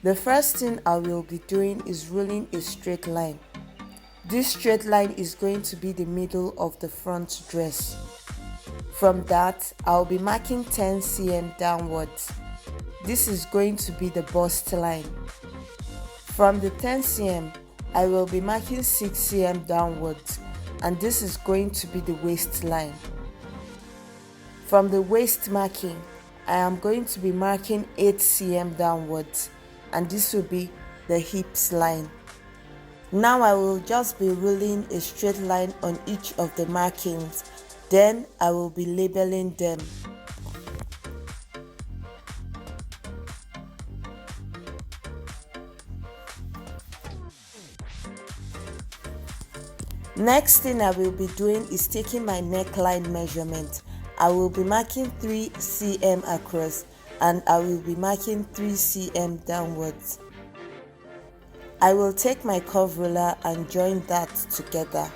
The first thing I will be doing is ruling a straight line. This straight line is going to be the middle of the front dress. From that, I'll be marking 10 cm downwards. This is going to be the bust line. From the 10 cm, I will be marking 6 cm downwards, and this is going to be the waistline. From the waist marking, I am going to be marking 8 cm downwards, and this will be the hips line. Now I will just be ruling a straight line on each of the markings, then I will be labeling them. Next thing I will be doing is taking my neckline measurement. I will be marking 3 cm across and I will be marking 3 cm downwards. I will take my curve ruler and join that together.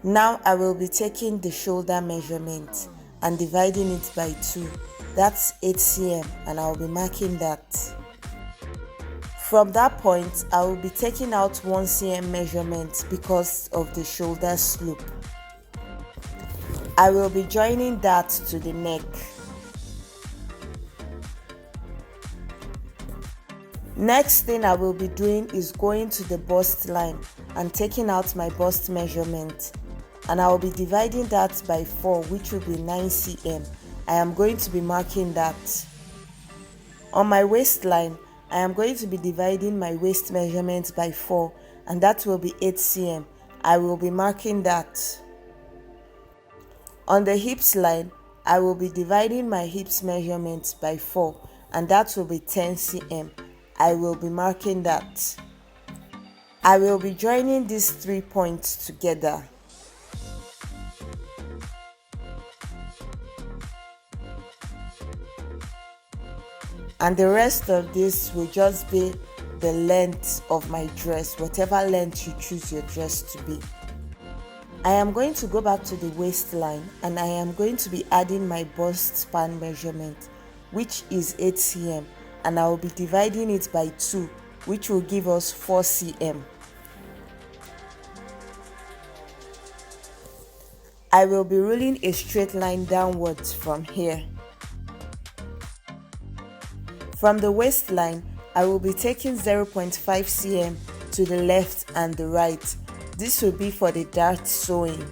Now I will be taking the shoulder measurement and dividing it by 2. That's 8 cm and I will be marking that. From that point, I will be taking out 1 cm measurement because of the shoulder slope. I will be joining that to the neck. Next thing I will be doing is going to the bust line and taking out my bust measurement, and I will be dividing that by 4, which will be 9 cm. I am going to be marking that. On my waistline, I am going to be dividing my waist measurement by 4, and that will be 8 cm. I will be marking that. On the hips line, I will be dividing my hips measurement by 4, and that will be 10 cm. I will be marking that. I will be joining these 3 points together. And the rest of this will just be the length of my dress, whatever length you choose your dress to be. I am going to go back to the waistline and I am going to be adding my bust span measurement, which is 8 cm, and I will be dividing it by 2, which will give us 4 cm. I will be ruling a straight line downwards from here. From the waistline, I will be taking 0.5 cm to the left and the right. This will be for the dart sewing.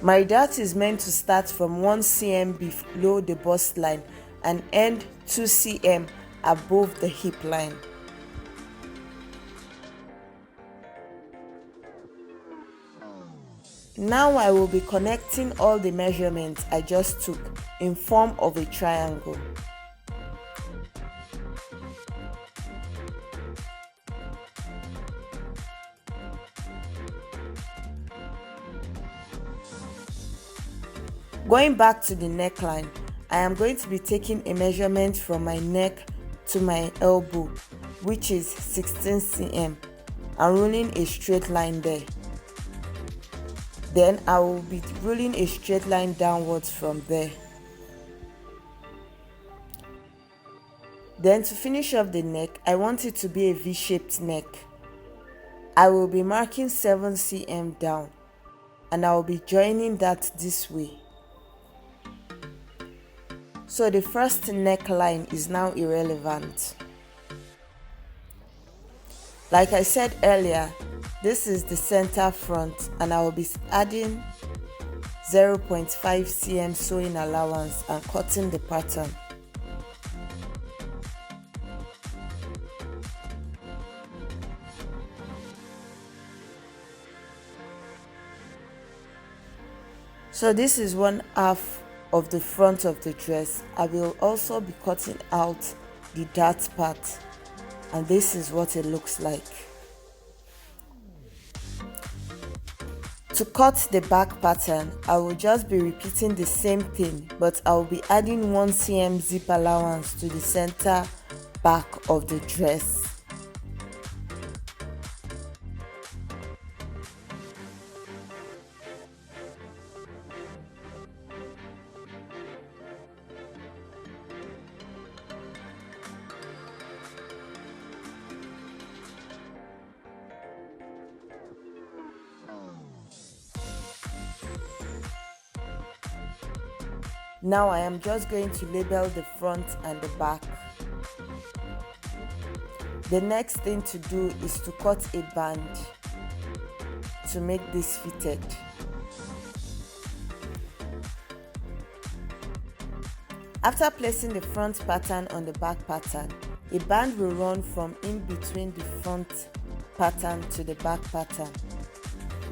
My dart is meant to start from 1 cm below the bust line and end 2 cm above the hip line. Now I will be connecting all the measurements I just took in form of a triangle. Going back to the neckline, I am going to be taking a measurement from my neck to my elbow, which is 16 cm, and ruling a straight line there. Then I will be ruling a straight line downwards from there. Then to finish off the neck, I want it to be a V-shaped neck. I will be marking 7 cm down, and I will be joining that this way. So the first neckline is now irrelevant. Like I said earlier, this is the center front, and I will be adding 0.5 cm sewing allowance and cutting the pattern. So this is 1/2 of the front of the dress. I will also be cutting out the dart part, and this is what it looks like. To cut the back pattern, I will just be repeating the same thing, but I will be adding 1 cm zip allowance to the center back of the dress. Now I am just going to label the front and the back. The next thing to do is to cut a band to make this fitted. After placing the front pattern on the back pattern, a band will run from in between the front pattern to the back pattern.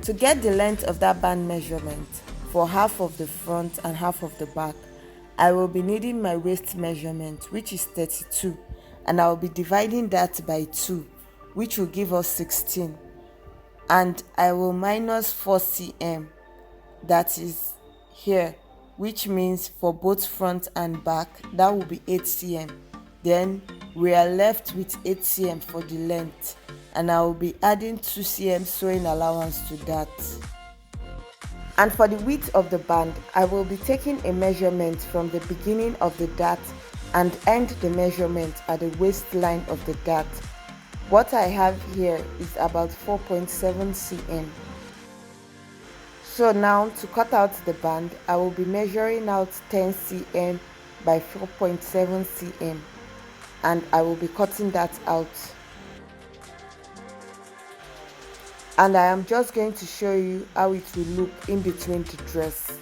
To get the length of that band measurement for half of the front and half of the back, I will be needing my waist measurement, which is 32, and I will be dividing that by 2, which will give us 16, and I will minus 4 cm, that is here, which means for both front and back that will be 8 cm. Then we are left with 8 cm for the length, and I will be adding 2 cm sewing allowance to that. And for the width of the band, I will be taking a measurement from the beginning of the dart and end the measurement at the waistline of the dart. What I have here is about 4.7 cm. So now to cut out the band, I will be measuring out 10 cm by 4.7 cm, and I will be cutting that out. And I am just going to show you how it will look in between the dress.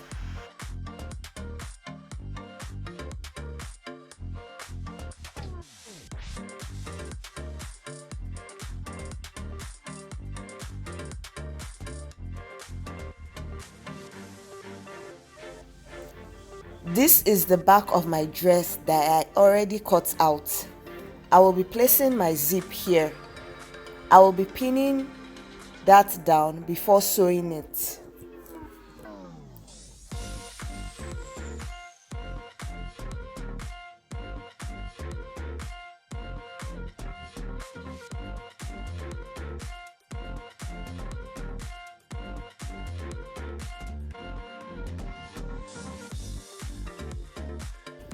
This is the back of my dress that I already cut out. I will be placing my zip here. I will be pinning that down before sewing it.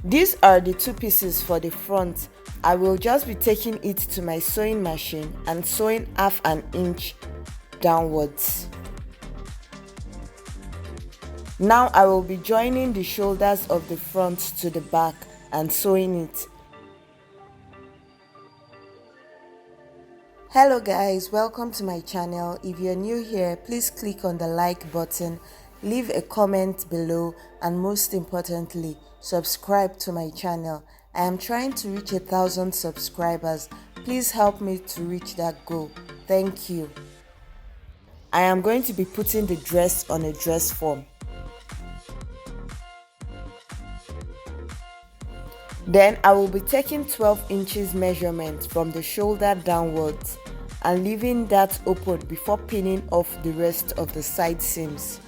These are the 2 pieces for the front. I will just be taking it to my sewing machine and sewing half an inch downwards. Now I will be joining the shoulders of the front to the back and sewing it. Hello guys, welcome to my channel. If you're new here, please click on the like button, leave a comment below, and most importantly, subscribe to my channel. I am trying to reach 1,000 subscribers. Please help me to reach that goal. Thank you. I am going to be putting the dress on a dress form. Then I will be taking 12 inches measurement from the shoulder downwards and leaving that open before pinning off the rest of the side seams.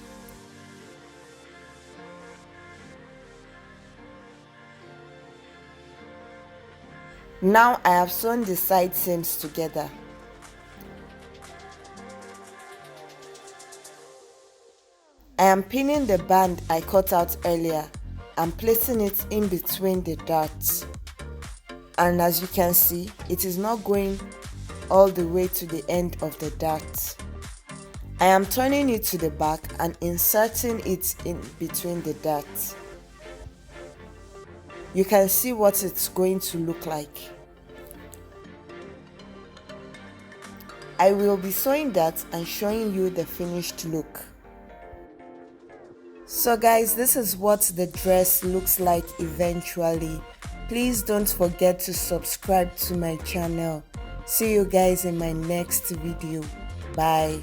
Now I have sewn the side seams together. I am pinning the band I cut out earlier and placing it in between the darts. And as you can see, it is not going all the way to the end of the dart. I am turning it to the back and inserting it in between the darts. You can see what it's going to look like. I will be sewing that and showing you the finished look. So guys, this is what the dress looks like eventually. Please don't forget to subscribe to my channel. See you guys in my next video. Bye.